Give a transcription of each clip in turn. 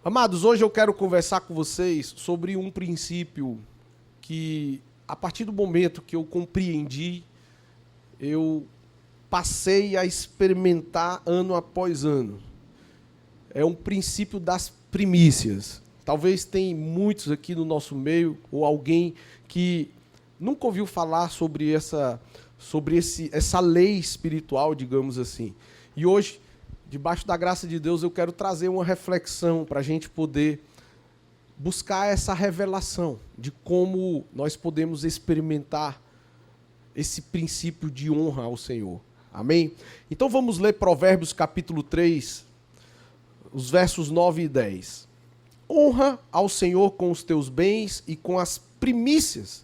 Amados, hoje eu quero conversar com vocês sobre um princípio que, a partir do momento que eu compreendi, eu passei a experimentar ano após ano. É um princípio das primícias. Talvez tenha muitos aqui no nosso meio, ou alguém que nunca ouviu falar sobre essa lei espiritual, digamos assim. E hoje, debaixo da graça de Deus, eu quero trazer uma reflexão para a gente poder buscar essa revelação de como nós podemos experimentar esse princípio de honra ao Senhor. Amém? Então vamos ler Provérbios capítulo 3, os versos 9 e 10. Honra ao Senhor com os teus bens e com as primícias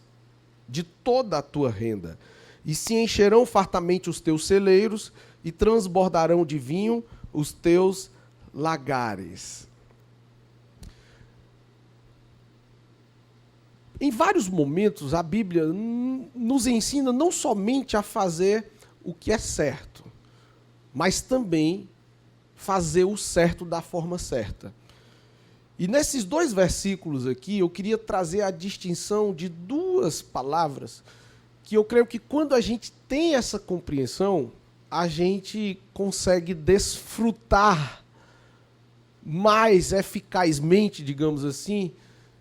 de toda a tua renda, e se encherão fartamente os teus celeiros e transbordarão de vinho os teus lagares. Em vários momentos, a Bíblia nos ensina não somente a fazer o que é certo, mas também fazer o certo da forma certa. E nesses dois versículos aqui, eu queria trazer a distinção de duas palavras que eu creio que quando a gente tem essa compreensão, a gente consegue desfrutar mais eficazmente, digamos assim,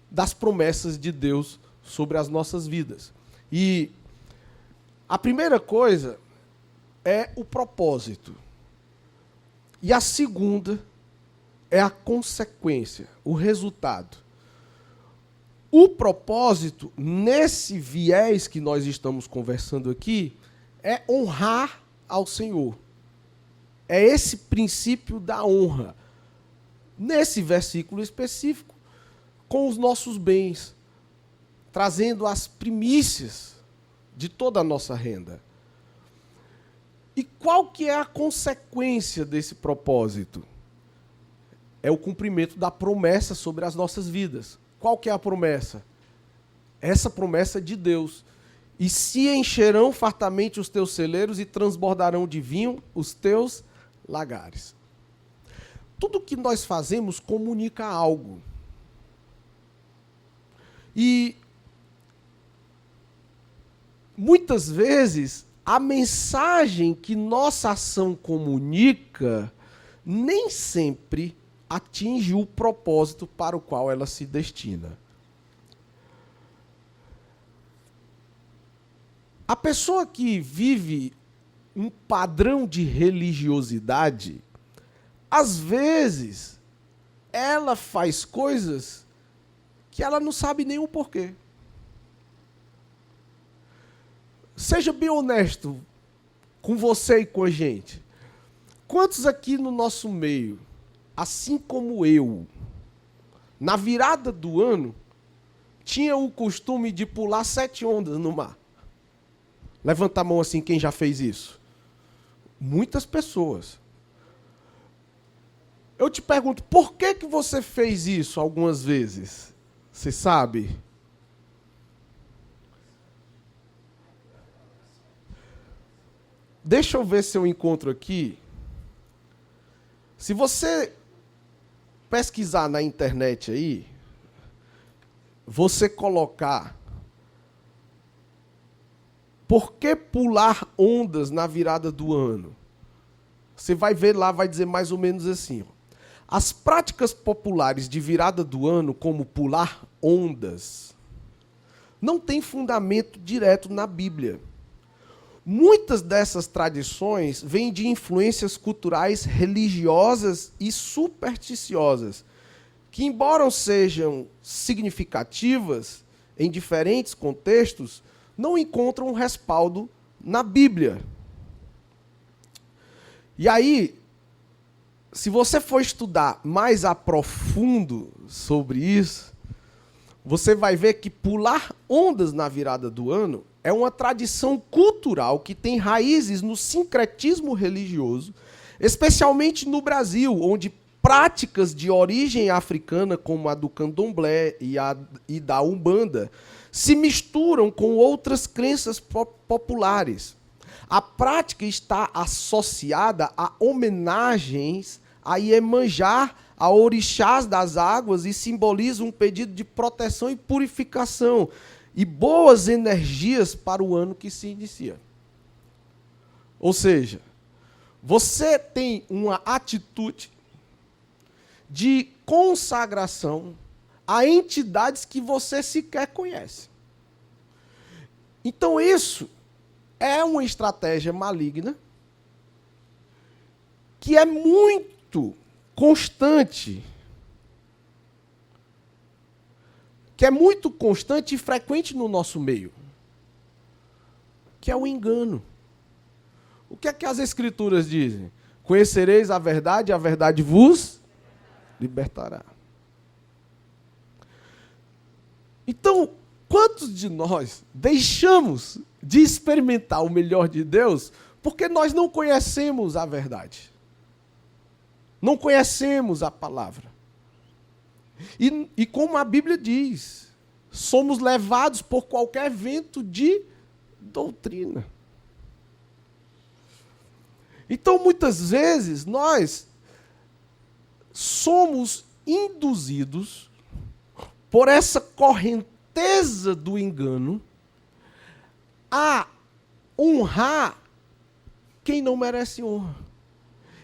das promessas de Deus sobre as nossas vidas. E a primeira coisa é o propósito. E a segunda é a consequência, o resultado. O propósito, nesse viés que nós estamos conversando aqui, é honrar ao Senhor. É esse princípio da honra. Nesse versículo específico, com os nossos bens, trazendo as primícias de toda a nossa renda. E qual que é a consequência desse propósito? É o cumprimento da promessa sobre as nossas vidas. Qual que é a promessa? Essa promessa de Deus. E se encherão fartamente os teus celeiros e transbordarão de vinho os teus lagares. Tudo que nós fazemos comunica algo. E muitas vezes a mensagem que nossa ação comunica nem sempre atinge o propósito para o qual ela se destina. A pessoa que vive um padrão de religiosidade, às vezes, ela faz coisas que ela não sabe nem o porquê. Seja bem honesto com você e com a gente. Quantos aqui no nosso meio, assim como eu, na virada do ano, tinha o costume de pular 7 ondas no mar? Levanta a mão assim, quem já fez isso? Muitas pessoas. Eu te pergunto, por que que você fez isso algumas vezes? Você sabe? Deixa eu ver se eu encontro aqui. Se você pesquisar na internet aí, você colocar por que pular ondas na virada do ano? Você vai ver lá, vai dizer mais ou menos assim. As práticas populares de virada do ano, como pular ondas, não têm fundamento direto na Bíblia. Muitas dessas tradições vêm de influências culturais religiosas e supersticiosas, que, embora sejam significativas em diferentes contextos, não encontram respaldo na Bíblia. E aí, se você for estudar mais a profundo sobre isso, você vai ver que pular ondas na virada do ano é uma tradição cultural que tem raízes no sincretismo religioso, especialmente no Brasil, onde práticas de origem africana, como a do candomblé e da umbanda, se misturam com outras crenças populares. A prática está associada a homenagens a Iemanjá, a orixás das águas e simboliza um pedido de proteção e purificação e boas energias para o ano que se inicia. Ou seja, você tem uma atitude de consagração a entidades que você sequer conhece. Então isso é uma estratégia maligna que é muito constante, e frequente no nosso meio, que é o engano. O que é que as Escrituras dizem? Conhecereis a verdade vos libertará. Então, quantos de nós deixamos de experimentar o melhor de Deus porque nós não conhecemos a verdade? Não conhecemos a palavra. E como a Bíblia diz, somos levados por qualquer vento de doutrina. Então, muitas vezes, nós somos induzidos por essa correnteza do engano a honrar quem não merece honra.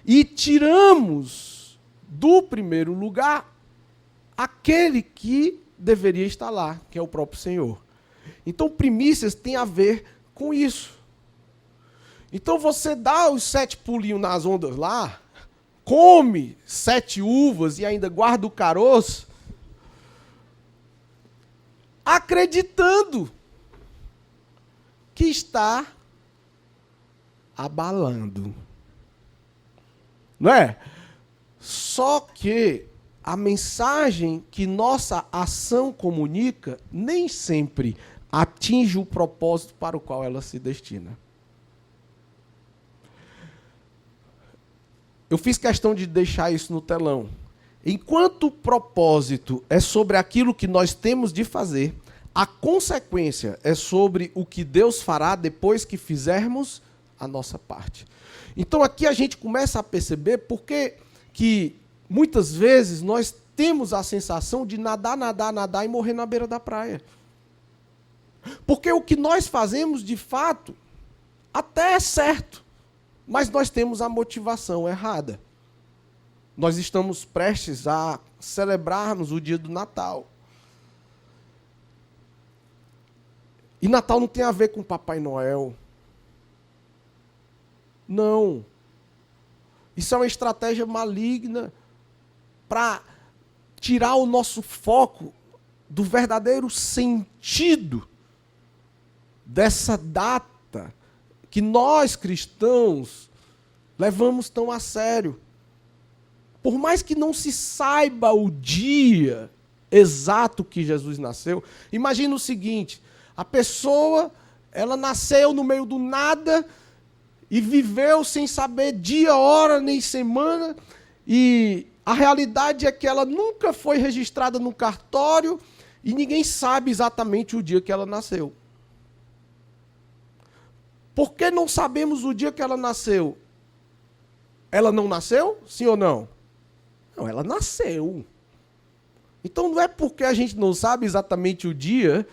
E tiramos do primeiro lugar aquele que deveria estar lá, que é o próprio Senhor. Então, primícias tem a ver com isso. Então, você dá os 7 pulinhos nas ondas lá, come 7 uvas e ainda guarda o caroço, acreditando que está abalando. Não é? Só que a mensagem que nossa ação comunica nem sempre atinge o propósito para o qual ela se destina. Eu fiz questão de deixar isso no telão. Enquanto o propósito é sobre aquilo que nós temos de fazer, a consequência é sobre o que Deus fará depois que fizermos a nossa parte. Então aqui a gente começa a perceber porque que muitas vezes nós temos a sensação de nadar e morrer na beira da praia. Porque o que nós fazemos de fato até é certo, mas nós temos a motivação errada. Nós estamos prestes a celebrarmos o dia do Natal. E Natal não tem a ver com Papai Noel. Não. Isso é uma estratégia maligna para tirar o nosso foco do verdadeiro sentido dessa data que nós cristãos levamos tão a sério. Por mais que não se saiba o dia exato que Jesus nasceu, imagina o seguinte: a pessoa, ela nasceu no meio do nada e viveu sem saber dia, hora, nem semana, e a realidade é que ela nunca foi registrada no cartório e ninguém sabe exatamente o dia que ela nasceu. Por que não sabemos o dia que ela nasceu? Ela não nasceu? Sim ou não? Não, ela nasceu. Então não é porque a gente não sabe exatamente o dia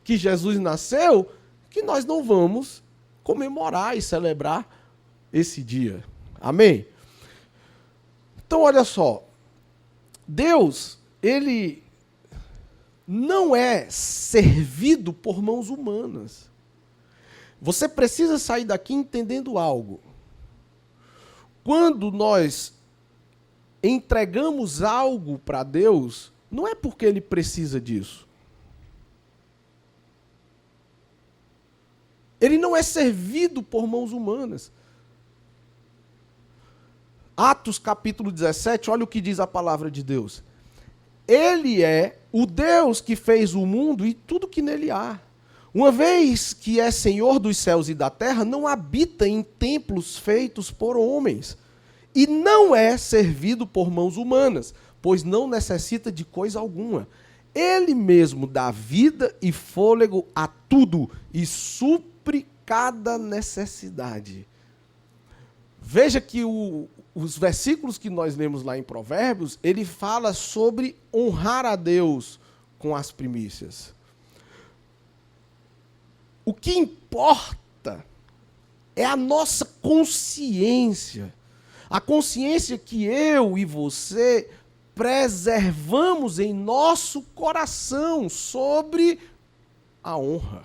que Jesus nasceu que nós não vamos comemorar e celebrar esse dia. Amém? Então olha só, Deus, ele não é servido por mãos humanas. Você precisa sair daqui entendendo algo. Quando nós entregamos algo para Deus, não é porque Ele precisa disso. Ele não é servido por mãos humanas. Atos capítulo 17, olha o que diz a palavra de Deus. Ele é o Deus que fez o mundo e tudo que nele há. Uma vez que é Senhor dos céus e da terra, não habita em templos feitos por homens. E não é servido por mãos humanas, pois não necessita de coisa alguma. Ele mesmo dá vida e fôlego a tudo e supre cada necessidade. Veja que o os versículos que nós lemos lá em Provérbios, ele fala sobre honrar a Deus com as primícias. O que importa é a nossa consciência. A consciência que eu e você preservamos em nosso coração sobre a honra.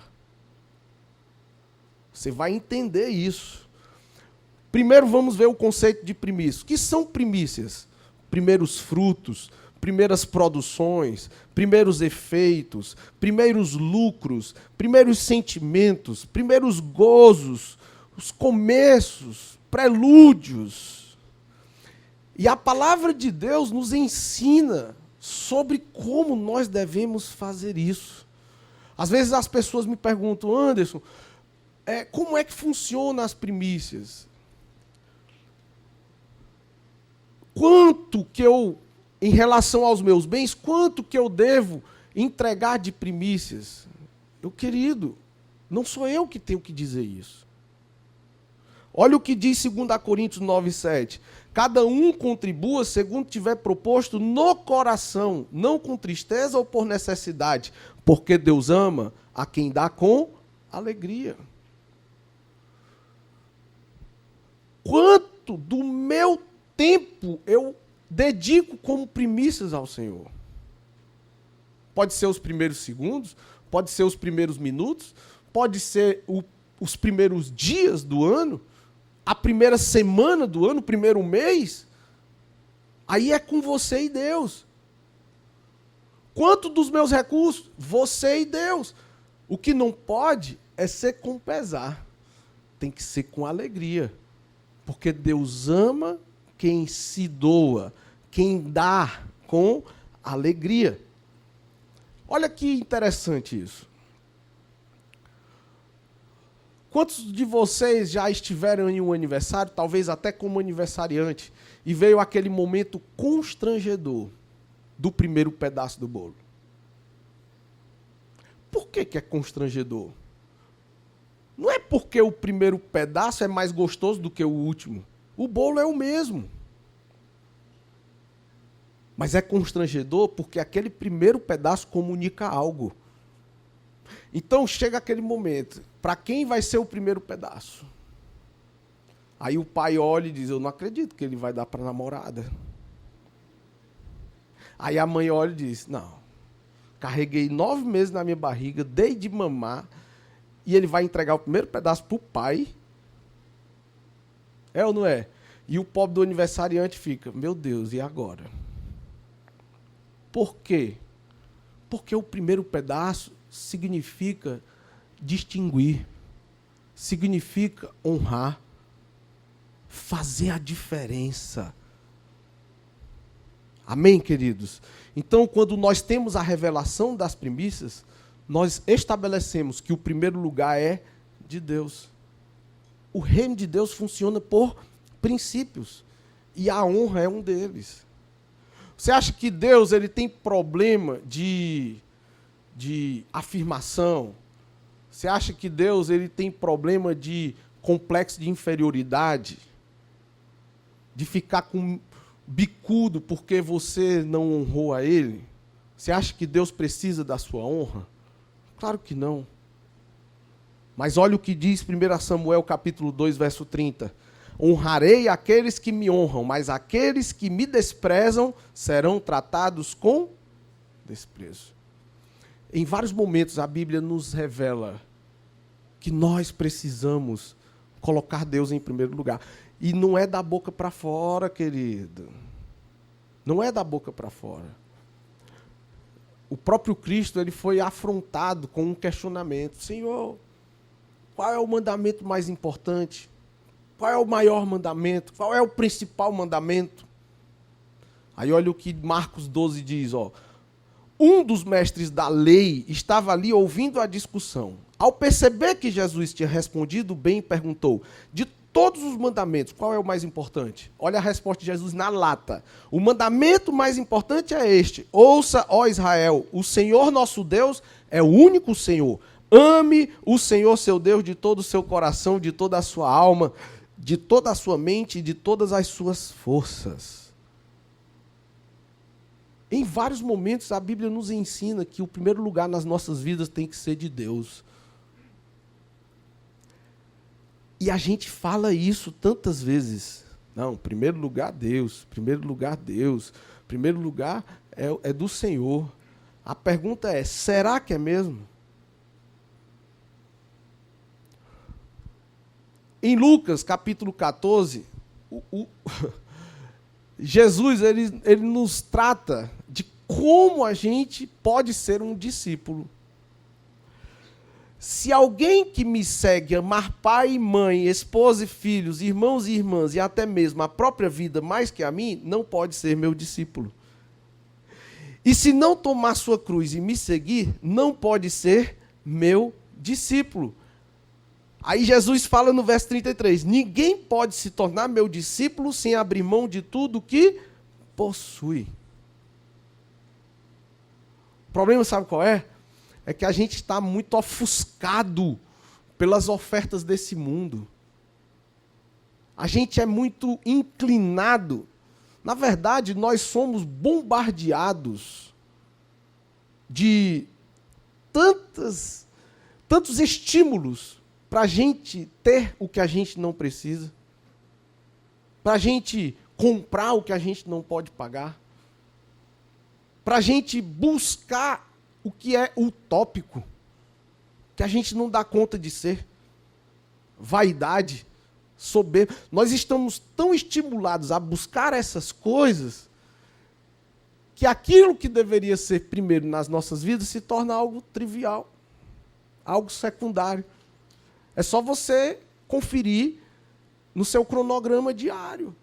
Você vai entender isso. Primeiro vamos ver o conceito de primícias. O que são primícias? Primeiros frutos, primeiras produções, primeiros efeitos, primeiros lucros, primeiros sentimentos, primeiros gozos, os começos, prelúdios. E a palavra de Deus nos ensina sobre como nós devemos fazer isso. Às vezes as pessoas me perguntam, Anderson, como é que funciona as primícias? Quanto que eu, em relação aos meus bens, quanto que eu devo entregar de primícias? Querido, não sou eu que tenho que dizer isso. Olha o que diz 2 Coríntios 9:7. Cada um contribua segundo tiver proposto no coração, não com tristeza ou por necessidade, porque Deus ama a quem dá com alegria. Quanto do meu tempo eu dedico como primícias ao Senhor? Pode ser os primeiros segundos, pode ser os primeiros minutos, pode ser os primeiros dias do ano, a primeira semana do ano, o primeiro mês. Aí é com você e Deus. Quanto dos meus recursos? Você e Deus. O que não pode é ser com pesar. Tem que ser com alegria. Porque Deus ama quem se doa, quem dá com alegria. Olha que interessante isso. Quantos de vocês já estiveram em um aniversário, talvez até como aniversariante, e veio aquele momento constrangedor do primeiro pedaço do bolo? Por que é constrangedor? Não é porque o primeiro pedaço é mais gostoso do que o último. O bolo é o mesmo. Mas é constrangedor porque aquele primeiro pedaço comunica algo. Então chega aquele momento. Para quem vai ser o primeiro pedaço? Aí o pai olha e diz, eu não acredito que ele vai dar para a namorada. Aí a mãe olha e diz, não, carreguei 9 meses na minha barriga, dei de mamar, e ele vai entregar o primeiro pedaço para o pai? É ou não é? E o pobre do aniversariante fica, meu Deus, e agora? Por quê? Porque o primeiro pedaço significa distinguir, significa honrar, fazer a diferença. Amém, queridos? Então, quando nós temos a revelação das primícias, nós estabelecemos que o primeiro lugar é de Deus. O reino de Deus funciona por princípios, e a honra é um deles. Você acha que Deus ele tem problema de afirmação? Você acha que Deus ele tem problema de complexo de inferioridade? De ficar com bicudo porque você não honrou a Ele? Você acha que Deus precisa da sua honra? Claro que não. Mas olha o que diz 1 Samuel capítulo 2, verso 30. Honrarei aqueles que me honram, mas aqueles que me desprezam serão tratados com desprezo. Em vários momentos a Bíblia nos revela que nós precisamos colocar Deus em primeiro lugar. E não é da boca para fora, querido. Não é da boca para fora. O próprio Cristo ele foi afrontado com um questionamento. Senhor, qual é o mandamento mais importante? Qual é o maior mandamento? Qual é o principal mandamento? Aí olha o que Marcos 12 diz, ó. Um dos mestres da lei estava ali ouvindo a discussão. Ao perceber que Jesus tinha respondido bem, perguntou, de todos os mandamentos, qual é o mais importante? Olha a resposta de Jesus na lata. O mandamento mais importante é este. Ouça, ó Israel, o Senhor nosso Deus é o único Senhor. Ame o Senhor seu Deus de todo o seu coração, de toda a sua alma, de toda a sua mente e de todas as suas forças. Em vários momentos a Bíblia nos ensina que o primeiro lugar nas nossas vidas tem que ser de Deus. E a gente fala isso tantas vezes. Não, primeiro lugar Deus, primeiro lugar Deus, primeiro lugar é do Senhor. A pergunta é, será que é mesmo? Em Lucas, capítulo 14, Jesus ele nos trata de como a gente pode ser um discípulo. Se alguém que me segue amar pai e mãe, esposa e filhos, irmãos e irmãs e até mesmo a própria vida mais que a mim, não pode ser meu discípulo. E se não tomar sua cruz e me seguir, não pode ser meu discípulo. Aí Jesus fala no verso 33, ninguém pode se tornar meu discípulo sem abrir mão de tudo que possui. O problema sabe qual é? É que a gente está muito ofuscado pelas ofertas desse mundo. A gente é muito inclinado. Na verdade, nós somos bombardeados de tantos estímulos para a gente ter o que a gente não precisa, para a gente comprar o que a gente não pode pagar, para a gente buscar o que é utópico, que a gente não dá conta de ser. Vaidade, soberba. Nós estamos tão estimulados a buscar essas coisas que aquilo que deveria ser primeiro nas nossas vidas se torna algo trivial, algo secundário. É só você conferir no seu cronograma diário.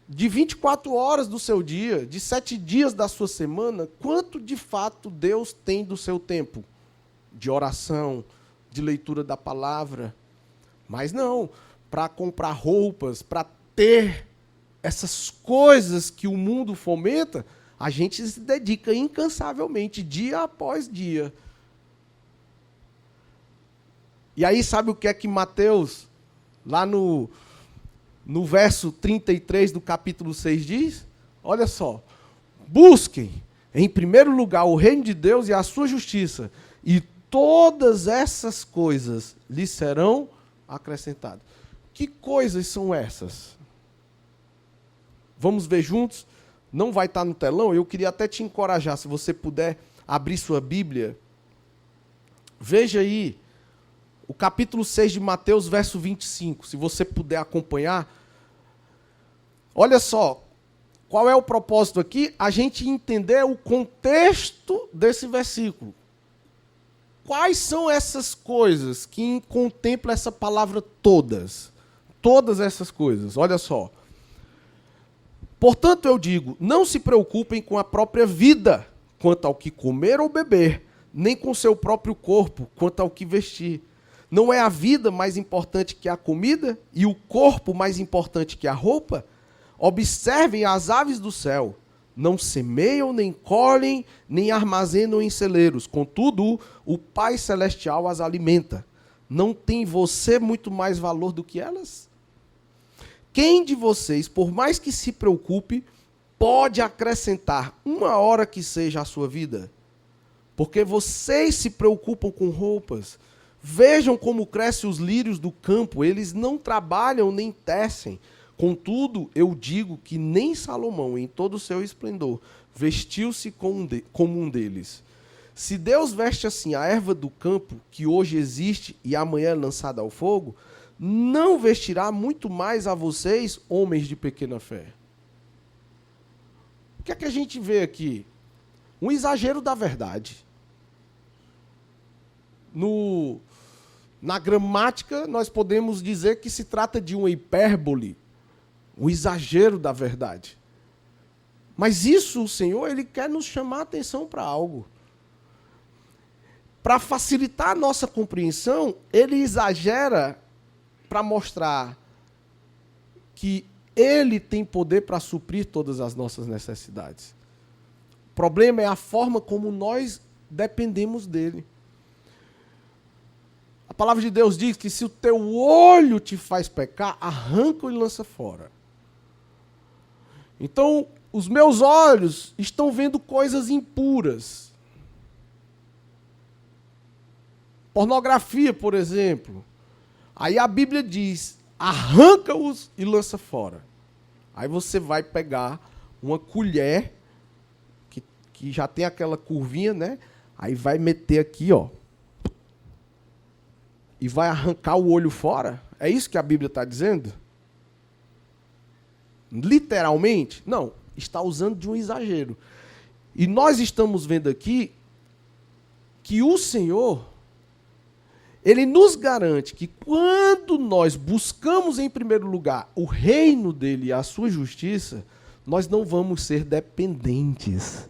De 24 horas do seu dia, de 7 dias da sua semana, quanto de fato Deus tem do seu tempo? De oração, de leitura da palavra. Mas não, para comprar roupas, para ter essas coisas que o mundo fomenta, a gente se dedica incansavelmente, dia após dia. E aí sabe o que é que Mateus, lá no verso 33 do capítulo 6 diz? Olha só, busquem em primeiro lugar o reino de Deus e a sua justiça, e todas essas coisas lhes serão acrescentadas. Que coisas são essas? Vamos ver juntos? Não vai estar no telão, eu queria até te encorajar, se você puder abrir sua Bíblia. Veja aí, o capítulo 6 de Mateus, verso 25, se você puder acompanhar. Olha só, qual é o propósito aqui? A gente entender o contexto desse versículo. Quais são essas coisas que contempla essa palavra todas? Todas essas coisas, olha só. Portanto, eu digo, não se preocupem com a própria vida, quanto ao que comer ou beber, nem com seu próprio corpo, quanto ao que vestir. Não é a vida mais importante que a comida e o corpo mais importante que a roupa? Observem as aves do céu. Não semeiam, nem colhem, nem armazenam em celeiros. Contudo, o Pai Celestial as alimenta. Não tem você muito mais valor do que elas? Quem de vocês, por mais que se preocupe, pode acrescentar uma hora que seja à sua vida? Porque vocês se preocupam com roupas. Vejam como crescem os lírios do campo, eles não trabalham nem tecem. Contudo, eu digo que nem Salomão, em todo o seu esplendor, vestiu-se como um deles. Se Deus veste assim a erva do campo, que hoje existe e amanhã é lançada ao fogo, não vestirá muito mais a vocês, homens de pequena fé. O que é que a gente vê aqui? Um exagero da verdade. Na gramática, nós podemos dizer que se trata de uma hipérbole, um exagero da verdade. Mas isso, o Senhor, Ele quer nos chamar a atenção para algo. Para facilitar a nossa compreensão, Ele exagera para mostrar que Ele tem poder para suprir todas as nossas necessidades. O problema é a forma como nós dependemos dEle. A palavra de Deus diz que se o teu olho te faz pecar, arranca-o e lança fora. Então, os meus olhos estão vendo coisas impuras. Pornografia, por exemplo. Aí a Bíblia diz, arranca-os e lança fora. Aí você vai pegar uma colher, que já tem aquela curvinha, né? Aí vai meter aqui, ó. E vai arrancar o olho fora? É isso que a Bíblia está dizendo? Literalmente? Não, está usando de um exagero. E nós estamos vendo aqui que o Senhor, Ele nos garante que quando nós buscamos em primeiro lugar o reino dEle e a sua justiça, nós não vamos ser dependentes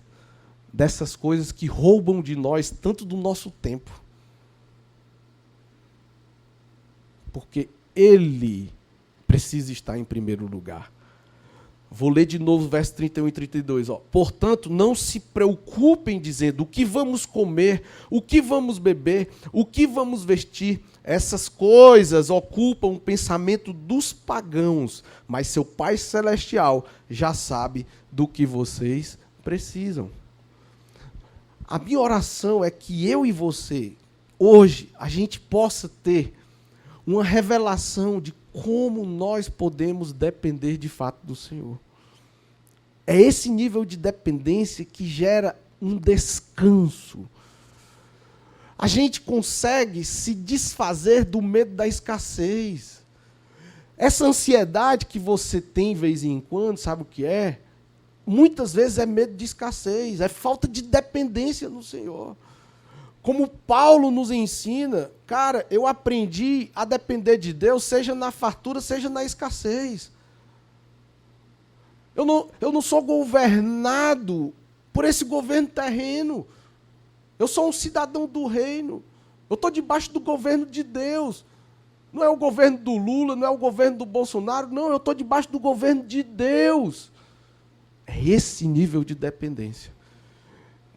dessas coisas que roubam de nós tanto do nosso tempo. Porque Ele precisa estar em primeiro lugar. Vou ler de novo o verso 31 e 32. Ó. Portanto, não se preocupem dizendo o que vamos comer, o que vamos beber, o que vamos vestir. Essas coisas ocupam o pensamento dos pagãos, mas seu Pai Celestial já sabe do que vocês precisam. A minha oração é que eu e você, hoje, a gente possa ter uma revelação de como nós podemos depender de fato do Senhor. É esse nível de dependência que gera um descanso. A gente consegue se desfazer do medo da escassez. Essa ansiedade que você tem de vez em quando, sabe o que é? Muitas vezes é medo de escassez, é falta de dependência no Senhor. Como Paulo nos ensina, cara, eu aprendi a depender de Deus, seja na fartura, seja na escassez. Eu não sou governado por esse governo terreno. Eu sou um cidadão do reino. Eu estou debaixo do governo de Deus. Não é o governo do Lula, não é o governo do Bolsonaro, não, eu estou debaixo do governo de Deus. É esse nível de dependência.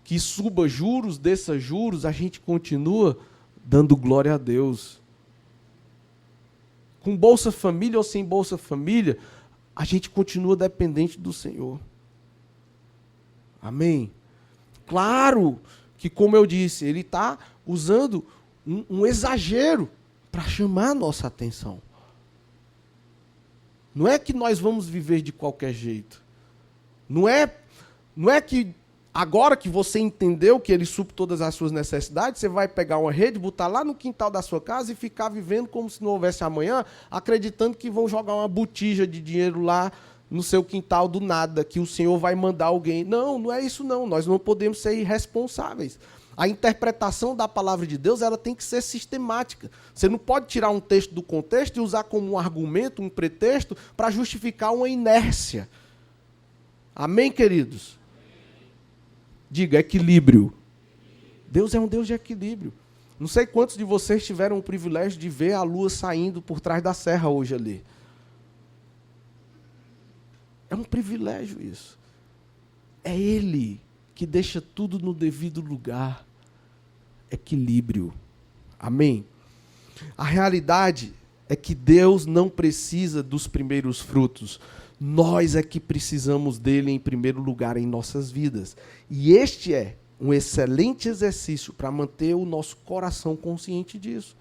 Que suba juros, desça juros, a gente continua dando glória a Deus. Com Bolsa Família ou sem Bolsa Família, a gente continua dependente do Senhor. Amém? Claro que, como eu disse, Ele está usando um exagero para chamar a nossa atenção. Não é que nós vamos viver de qualquer jeito. Não é que agora que você entendeu que Ele supre todas as suas necessidades, você vai pegar uma rede, botar lá no quintal da sua casa e ficar vivendo como se não houvesse amanhã, acreditando que vão jogar uma botija de dinheiro lá no seu quintal do nada, que o Senhor vai mandar alguém. Não, não é isso não. Nós não podemos ser irresponsáveis. A interpretação da palavra de Deus, ela tem que ser sistemática. Você não pode tirar um texto do contexto e usar como um argumento, um pretexto, para justificar uma inércia. Amém, queridos? Diga, equilíbrio. Deus é um Deus de equilíbrio. Não sei quantos de vocês tiveram o privilégio de ver a lua saindo por trás da serra hoje ali. É um privilégio isso. É Ele que deixa tudo no devido lugar. Equilíbrio. Amém? A realidade é que Deus não precisa dos primeiros frutos. Nós é que precisamos dele em primeiro lugar em nossas vidas. E este é um excelente exercício para manter o nosso coração consciente disso.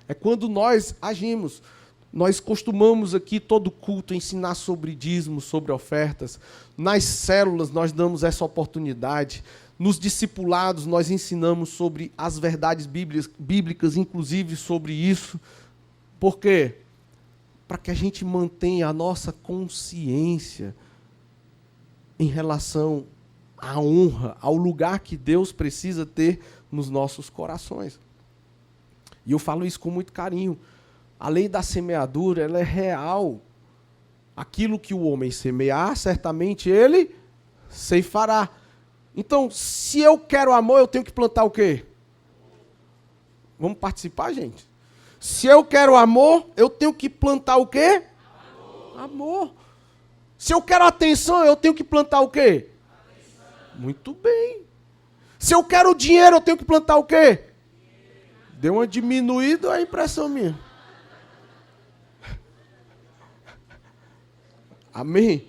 É quando nós agimos. Nós costumamos aqui, todo culto, ensinar sobre dízimos, sobre ofertas. Nas células, nós damos essa oportunidade. Nos discipulados, nós ensinamos sobre as verdades bíblicas, inclusive sobre isso. Por quê? Para que a gente mantenha a nossa consciência em relação à honra, ao lugar que Deus precisa ter nos nossos corações. E eu falo isso com muito carinho. A lei da semeadura, ela é real. Aquilo que o homem semear, certamente ele ceifará. Então, se eu quero amor, eu tenho que plantar o quê? Vamos participar, gente? Se eu quero amor, eu tenho que plantar o quê? Amor. Se eu quero atenção, eu tenho que plantar o quê? Atenção. Muito bem. Se eu quero dinheiro, eu tenho que plantar o quê? Deu uma diminuída ou é impressão minha? Amém?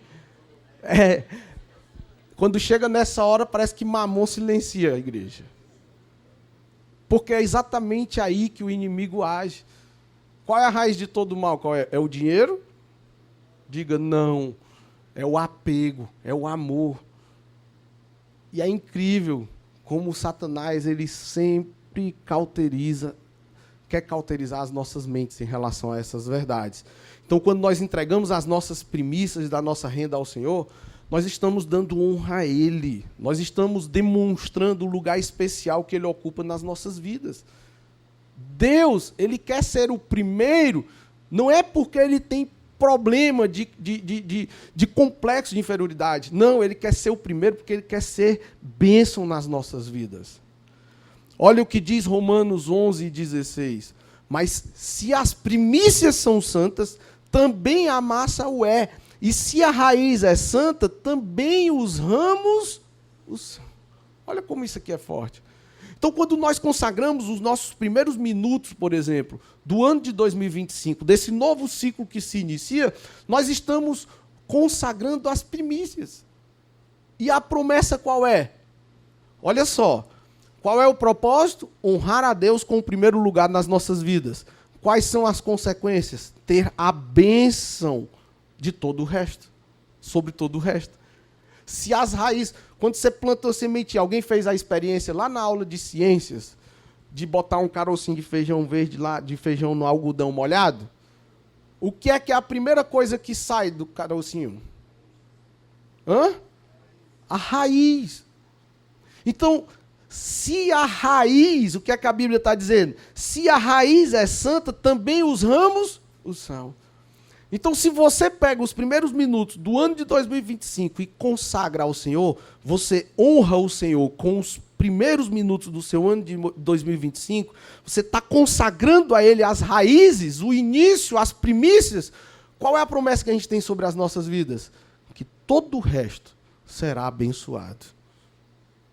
Quando chega nessa hora, parece que Mamon silencia a igreja. Porque é exatamente aí que o inimigo age. Qual é a raiz de todo mal? Qual é? É o dinheiro? Diga não. É o apego, é o amor. E é incrível como o Satanás ele sempre quer cauterizar as nossas mentes em relação a essas verdades. Então, quando nós entregamos as nossas primícias da nossa renda ao Senhor, nós estamos dando honra a Ele. Nós estamos demonstrando o lugar especial que Ele ocupa nas nossas vidas. Deus, Ele quer ser o primeiro, não é porque Ele tem problema de complexo de inferioridade. Não, Ele quer ser o primeiro porque Ele quer ser bênção nas nossas vidas. Olha o que diz Romanos 11:16. Mas se as primícias são santas, também a massa o é. E se a raiz é santa, também os ramos são. Olha como isso aqui é forte. Então, quando nós consagramos os nossos primeiros minutos, por exemplo, do ano de 2025, desse novo ciclo que se inicia, nós estamos consagrando as primícias. E a promessa qual é? Olha só, qual é o propósito? Honrar a Deus com o primeiro lugar nas nossas vidas. Quais são as consequências? Ter a bênção de todo o resto, sobre todo o resto. Se as raízes, quando você plantou semente, alguém fez a experiência lá na aula de ciências, de botar um carocinho de feijão verde lá, de feijão no algodão molhado? O que é a primeira coisa que sai do carocinho? A raiz. Então, se a raiz, o que é que a Bíblia está dizendo? Se a raiz é santa, também os ramos o são. Então, se você pega os primeiros minutos do ano de 2025 e consagra ao Senhor, você honra o Senhor com os primeiros minutos do seu ano de 2025, você está consagrando a Ele as raízes, o início, as primícias. Qual é a promessa que a gente tem sobre as nossas vidas? Que todo o resto será abençoado.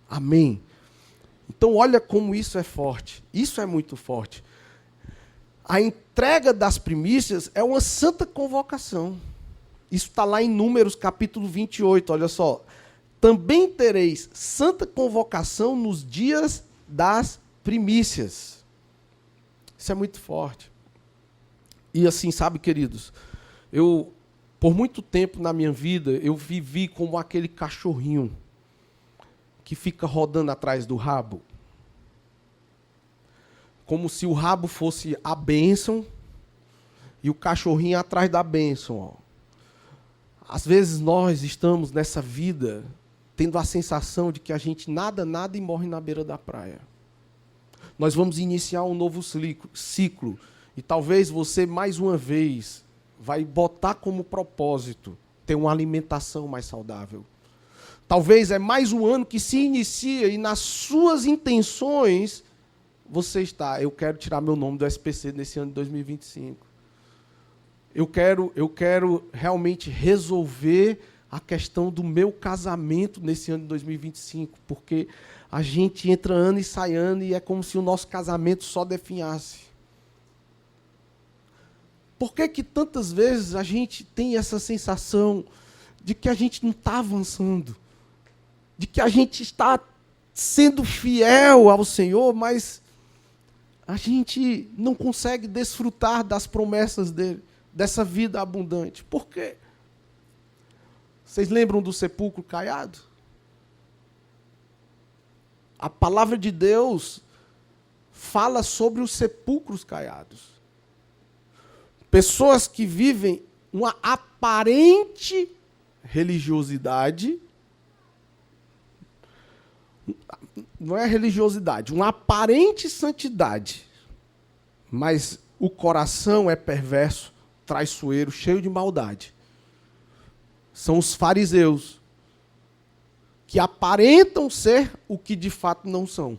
Amém? Então, olha como isso é forte. Isso é muito forte. A entrega das primícias é uma santa convocação. Isso está lá em Números, capítulo 28, olha só. Também tereis santa convocação nos dias das primícias. Isso é muito forte. E assim, sabe, queridos, por muito tempo na minha vida, eu vivi como aquele cachorrinho que fica rodando atrás do rabo. Como se o rabo fosse a bênção e o cachorrinho atrás da bênção. Ó. Às vezes nós estamos nessa vida tendo a sensação de que a gente nada e morre na beira da praia. Nós vamos iniciar um novo ciclo e talvez você, mais uma vez, vai botar como propósito ter uma alimentação mais saudável. Talvez é mais um ano que se inicia e nas suas intenções você está, eu quero tirar meu nome do SPC nesse ano de 2025. Eu quero realmente resolver a questão do meu casamento nesse ano de 2025, porque a gente entra ano e sai ano e é como se o nosso casamento só definhasse. Por que tantas vezes a gente tem essa sensação de que a gente não está avançando? De que a gente está sendo fiel ao Senhor, mas a gente não consegue desfrutar das promessas dele, dessa vida abundante. Por quê? Vocês lembram do sepulcro caiado? A palavra de Deus fala sobre os sepulcros caiados. Pessoas que vivem uma aparente religiosidade. Não é religiosidade, uma aparente santidade, mas o coração é perverso, traiçoeiro, cheio de maldade. São os fariseus, que aparentam ser o que de fato não são.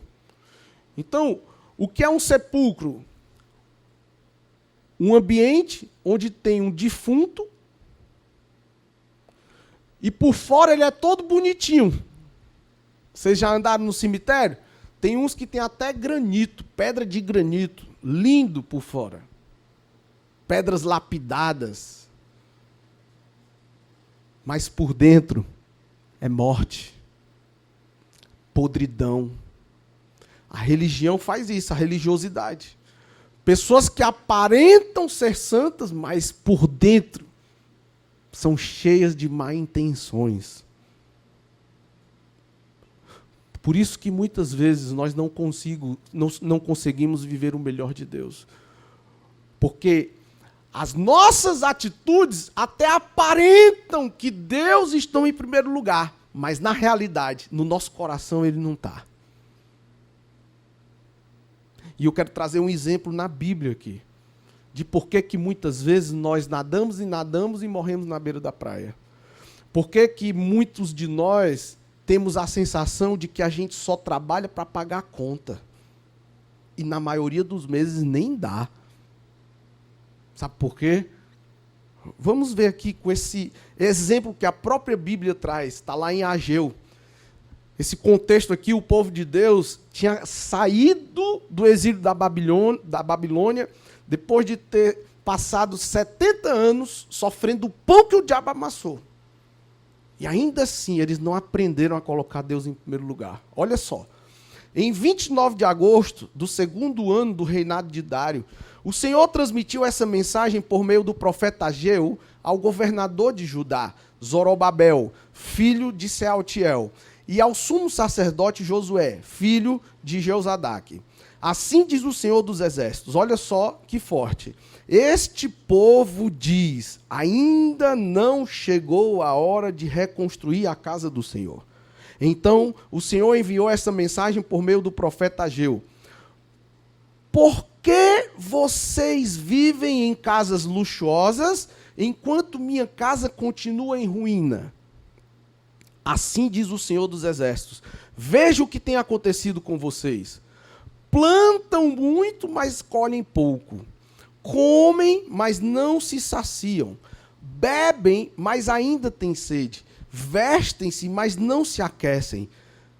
Então, o que é um sepulcro? Um ambiente onde tem um defunto e por fora ele é todo bonitinho. Vocês já andaram no cemitério? Tem uns que tem até granito, pedra de granito, lindo por fora. Pedras lapidadas. Mas por dentro é morte, podridão. A religião faz isso, a religiosidade. Pessoas que aparentam ser santas, mas por dentro são cheias de má intenções. Por isso que muitas vezes nós não conseguimos viver o melhor de Deus. Porque as nossas atitudes até aparentam que Deus está em primeiro lugar, mas na realidade, no nosso coração, Ele não está. E eu quero trazer um exemplo na Bíblia aqui, de por que muitas vezes nós nadamos e morremos na beira da praia. Por que muitos de nós temos a sensação de que a gente só trabalha para pagar a conta. E na maioria dos meses nem dá. Sabe por quê? Vamos ver aqui com esse exemplo que a própria Bíblia traz. Está lá em Ageu. Esse contexto aqui, o povo de Deus tinha saído do exílio da Babilônia, depois de ter passado 70 anos sofrendo o pão que o diabo amassou. E ainda assim, eles não aprenderam a colocar Deus em primeiro lugar. Olha só. Em 29 de agosto do 2º ano do reinado de Dário, o Senhor transmitiu essa mensagem por meio do profeta Ageu ao governador de Judá, Zorobabel, filho de Sealtiel, e ao sumo sacerdote Josué, filho de Jeozadak. Assim diz o Senhor dos Exércitos. Olha só que forte. Este povo diz, ainda não chegou a hora de reconstruir a casa do Senhor. Então, o Senhor enviou essa mensagem por meio do profeta Ageu. Por que vocês vivem em casas luxuosas, enquanto minha casa continua em ruína? Assim diz o Senhor dos Exércitos. Veja o que tem acontecido com vocês. Plantam muito, mas colhem pouco. Comem, mas não se saciam. Bebem, mas ainda têm sede. Vestem-se, mas não se aquecem.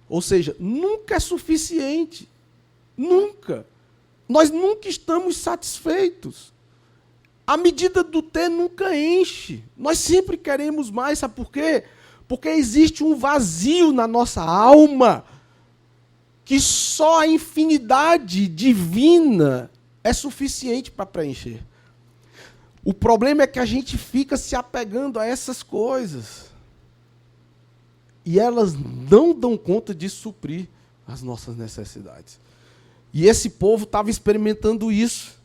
Ou seja, nunca é suficiente. Nunca. Nós nunca estamos satisfeitos. A medida do ter nunca enche. Nós sempre queremos mais. Sabe por quê? Porque existe um vazio na nossa alma que só a infinidade divina é suficiente para preencher. O problema é que a gente fica se apegando a essas coisas. E elas não dão conta de suprir as nossas necessidades. E esse povo estava experimentando isso.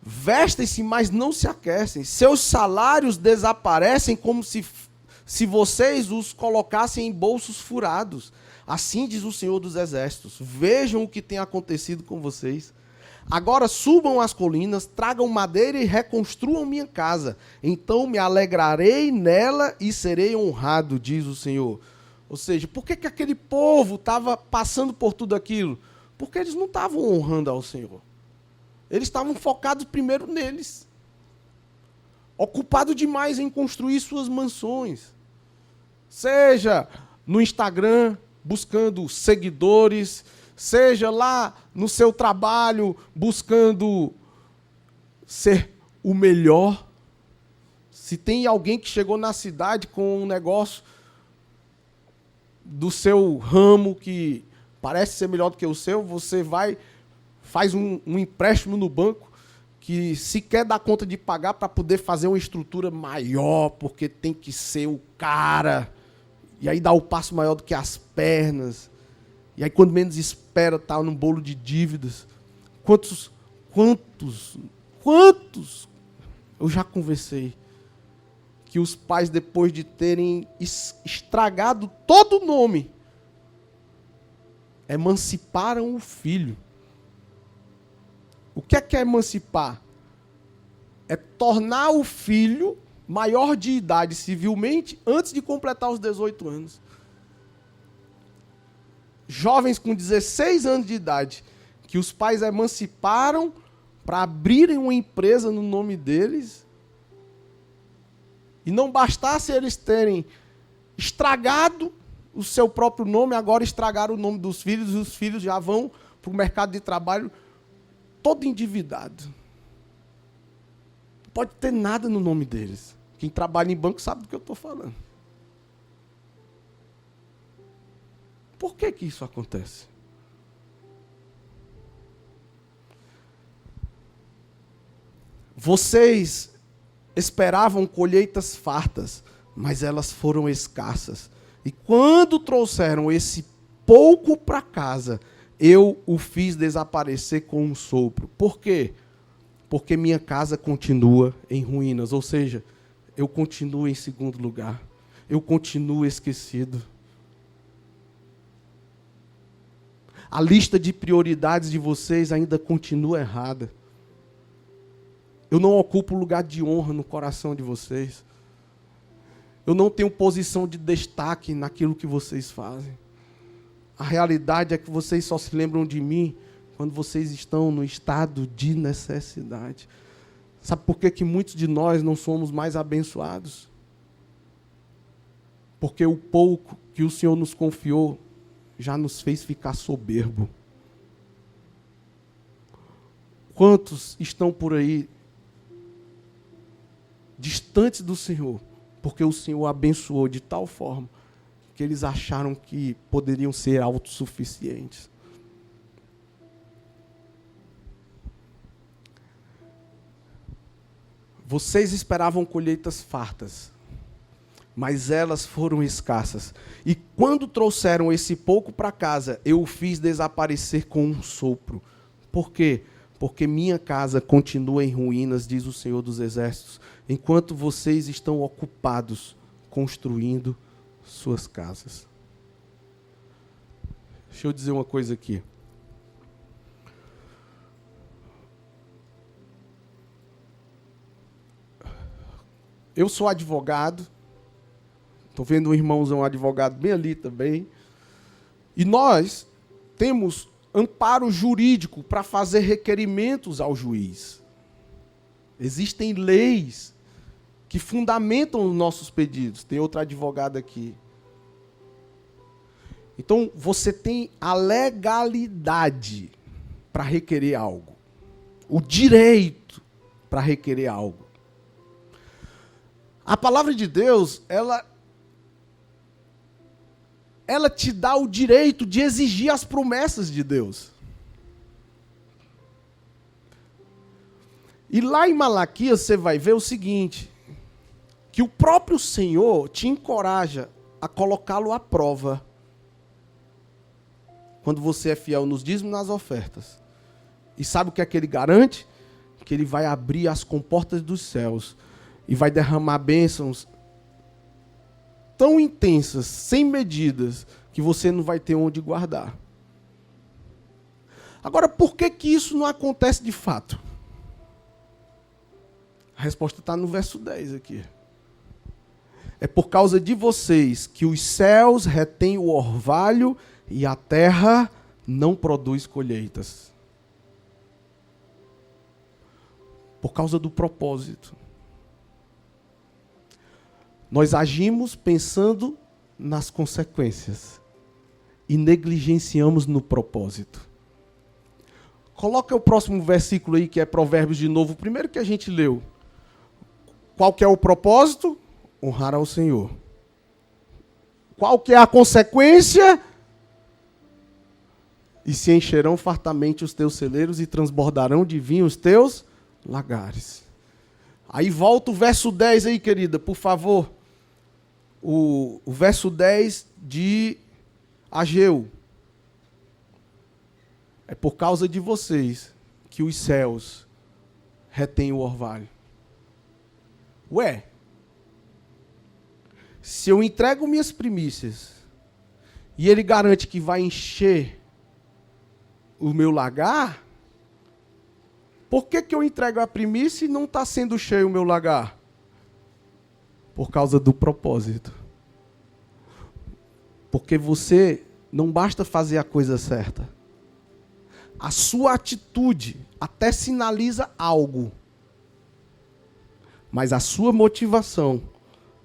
Vestem-se, mas não se aquecem. Seus salários desaparecem como se vocês os colocassem em bolsos furados. Assim diz o Senhor dos Exércitos. Vejam o que tem acontecido com vocês. Agora subam as colinas, tragam madeira e reconstruam minha casa. Então me alegrarei nela e serei honrado, diz o Senhor. Ou seja, por que aquele povo estava passando por tudo aquilo? Porque eles não estavam honrando ao Senhor. Eles estavam focados primeiro neles. Ocupados demais em construir suas mansões. Seja no Instagram, buscando seguidores, seja lá no seu trabalho, buscando ser o melhor. Se tem alguém que chegou na cidade com um negócio do seu ramo que parece ser melhor do que o seu, você vai, faz um empréstimo no banco que se quer dar conta de pagar para poder fazer uma estrutura maior, porque tem que ser o cara. E aí dá o passo maior do que as pernas. E aí, quando menos espera, está num bolo de dívidas. Quantos eu já conversei que os pais, depois de terem estragado todo o nome, emanciparam o filho. O que é emancipar? É tornar o filho maior de idade civilmente antes de completar os 18 anos. Jovens com 16 anos de idade, que os pais emanciparam para abrirem uma empresa no nome deles. E não bastasse eles terem estragado o seu próprio nome, agora estragaram o nome dos filhos, e os filhos já vão para o mercado de trabalho todo endividado. Não pode ter nada no nome deles. Quem trabalha em banco sabe do que eu estou falando. Por que que isso acontece? Vocês esperavam colheitas fartas, mas elas foram escassas. E quando trouxeram esse pouco para casa, eu o fiz desaparecer com um sopro. Por quê? Porque minha casa continua em ruínas. Ou seja, eu continuo em segundo lugar. Eu continuo esquecido. A lista de prioridades de vocês ainda continua errada. Eu não ocupo lugar de honra no coração de vocês. Eu não tenho posição de destaque naquilo que vocês fazem. A realidade é que vocês só se lembram de mim quando vocês estão no estado de necessidade. Sabe por que que muitos de nós não somos mais abençoados? Porque o pouco que o Senhor nos confiou já nos fez ficar soberbo. Quantos estão por aí distantes do Senhor, porque o Senhor abençoou de tal forma que eles acharam que poderiam ser autossuficientes. Vocês esperavam colheitas fartas, mas elas foram escassas. E quando trouxeram esse pouco para casa, eu o fiz desaparecer com um sopro. Por quê? Porque minha casa continua em ruínas, diz o Senhor dos Exércitos, enquanto vocês estão ocupados construindo suas casas. Deixa eu dizer uma coisa aqui. Eu sou advogado. Estou vendo um irmãozão advogado bem ali também. E nós temos amparo jurídico para fazer requerimentos ao juiz. Existem leis que fundamentam os nossos pedidos. Tem outro advogado aqui. Então, você tem a legalidade para requerer algo. O direito para requerer algo. A palavra de Deus, ela te dá o direito de exigir as promessas de Deus. E lá em Malaquias você vai ver o seguinte, que o próprio Senhor te encoraja a colocá-lo à prova quando você é fiel nos dízimos e nas ofertas. E sabe o que é que ele garante? Que ele vai abrir as comportas dos céus e vai derramar bênçãos tão intensas, sem medidas, que você não vai ter onde guardar. Agora, por que que isso não acontece de fato? A resposta está no verso 10 aqui. É por causa de vocês que os céus retêm o orvalho e a terra não produz colheitas. Por causa do propósito. Nós agimos pensando nas consequências e negligenciamos no propósito. Coloca o próximo versículo aí, que é Provérbios de novo, o primeiro que a gente leu. Qual que é o propósito? Honrar ao Senhor. Qual que é a consequência? E se encherão fartamente os teus celeiros e transbordarão de vinho os teus lagares. Aí volta o verso 10 aí, querida, por favor. O verso 10 de Ageu. É por causa de vocês que os céus retêm o orvalho. Ué, se eu entrego minhas primícias e ele garante que vai encher o meu lagar, por que que eu entrego a primícia e não está sendo cheio o meu lagar? Por causa do propósito. Porque você não basta fazer a coisa certa. A sua atitude até sinaliza algo. Mas a sua motivação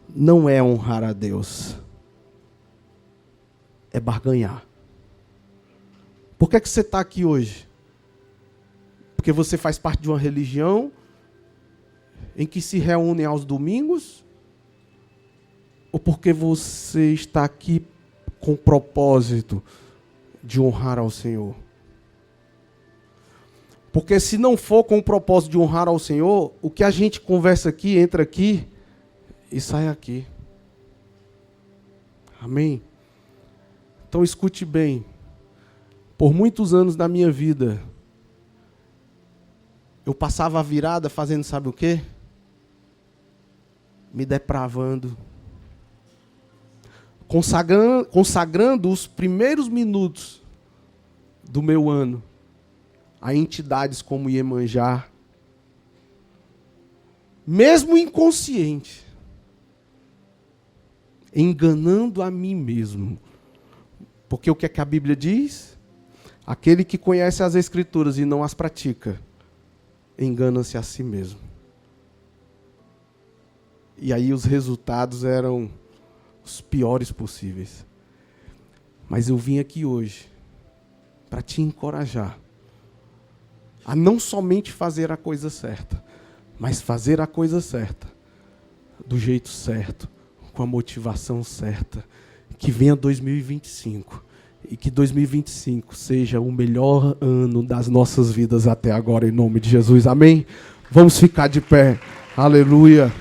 não é honrar a Deus. é barganhar. Por que você está aqui hoje? Porque você faz parte de uma religião em que se reúnem aos domingos? Ou porque você está aqui com o propósito de honrar ao Senhor? Porque se não for com o propósito de honrar ao Senhor, o que a gente conversa aqui, entra aqui e sai aqui. Amém? Então escute bem. Por muitos anos da minha vida, eu passava a virada fazendo sabe o quê? Me depravando. Consagrando os primeiros minutos do meu ano a entidades como Iemanjá, mesmo inconsciente, enganando a mim mesmo. Porque o que é que a Bíblia diz? Aquele que conhece as Escrituras e não as pratica, engana-se a si mesmo. E aí os resultados eram os piores possíveis. Mas eu vim aqui hoje para te encorajar a não somente fazer a coisa certa, mas fazer a coisa certa, do jeito certo, com a motivação certa. Que venha 2025 e que 2025 seja o melhor ano das nossas vidas até agora, em nome de Jesus. Amém? Vamos ficar de pé. Aleluia.